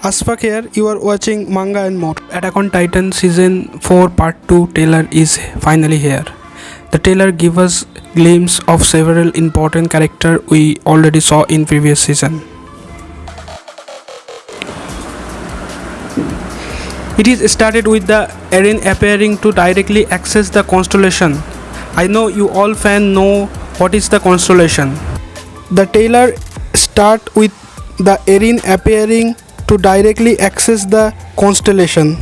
Asfaq here, you are watching Manga and More. Attack on Titan Season 4 Part 2 trailer is finally here. The trailer gives us glimpse of several important characters we already saw in previous season. It is started with the Eren appearing to directly access the constellation. I know you all fans know what is the constellation. The trailer start with the Eren appearing to directly access the constellation.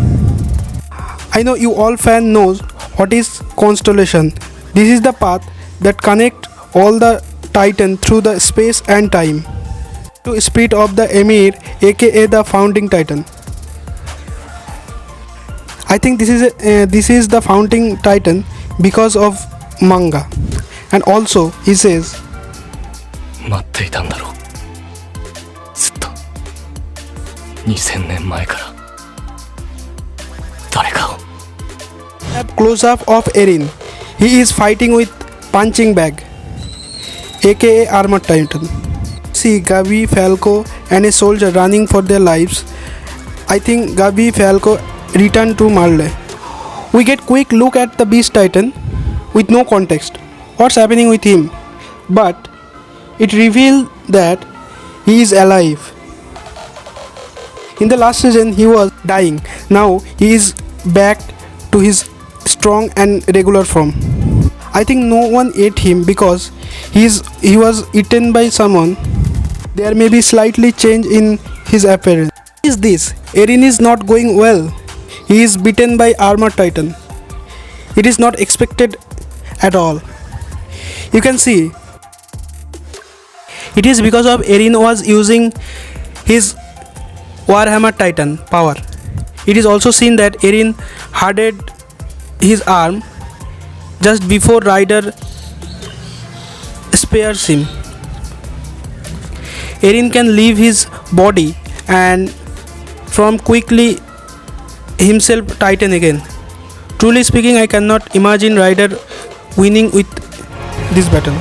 I know you all fan knows what is constellation. This is the path that connect all the Titan through the space and time to spirit of the Emir, aka the founding Titan. I think this is the founding Titan because of manga, and also he says 待っていたんだろうずっと2000年前から誰かを a close up of Eren. He is fighting with punching bag, aka armored Titan. See Gabi, Falco and a soldier running for their lives. I think Gabi Falco return to Marley. We get quick look at the Beast Titan with no context. What's happening with him? But it revealed that he is alive. In the last season he was dying. Now he is back to his strong and regular form. I think no one ate him because he was eaten by someone. There may be slightly change in his appearance. What is this? Eren is not going well. He is beaten by Armored Titan. It is not expected at all. You can see it is because of Eren was using his Warhammer Titan power. It is also seen that Eren hardened his arm just before Ryder spears him. Eren can leave his body and from quickly himself Titan again. Truly speaking, I cannot imagine Ryder winning with this battle.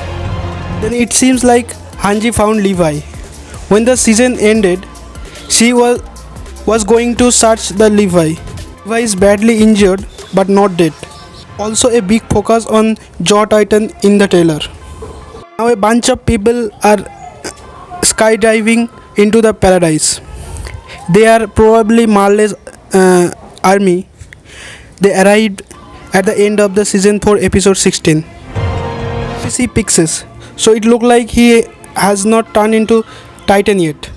Then it seems like Hanji found Levi. When the season ended, she was going to search the Levi. Levi is badly injured but not dead. Also a big focus on Jaw Titan in the trailer. Now a bunch of people are skydiving into the paradise. They are probably Marley's army. They arrived at the end of the season 4 episode 16. We see Pixis, so it looked like he has not turned into Titan yet.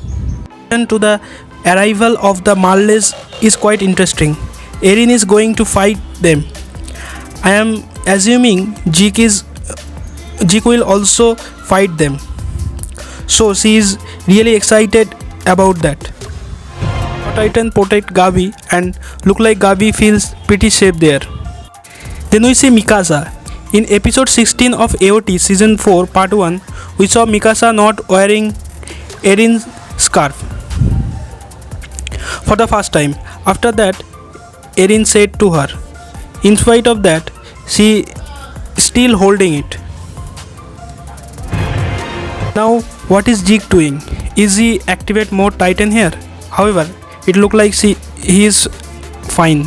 To the arrival of the Marleys is quite interesting. Eren is going to fight them. I am assuming Zeke will also fight them. So she is really excited about that. Titan protect Gabi and look like Gabi feels pretty safe there. Then we see Mikasa. In episode 16 of AOT season 4 part 1, we saw Mikasa not wearing Eren's scarf for the first time. After that, Eren said to her. In spite of that, she still holding it. Now what is Zeke doing? Is he activate more Titan here? However, it look like he is fine.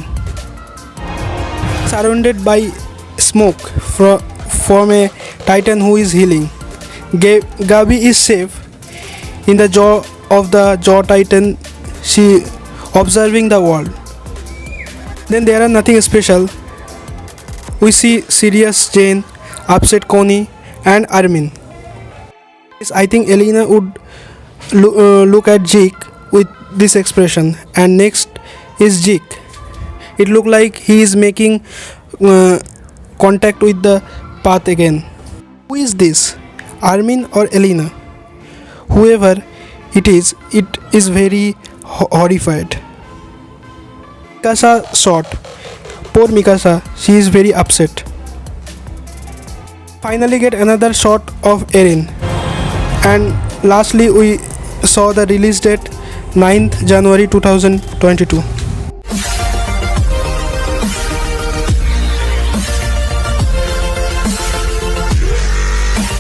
Surrounded by smoke from a Titan who is healing. Gabi is safe in the jaw of the Jaw Titan. She observing the world. Then there are nothing special. We see Sirius, Jane, upset Connie and Armin. I think Elena would look at Zeke with this expression, and next is Zeke. It look like he is making contact with the path again. Who is this? Armin or Elena? Whoever it is very horrified. Mikasa shot. Poor Mikasa, she is very upset. Finally get another shot of Eren. And lastly we saw the release date 9th January 2022.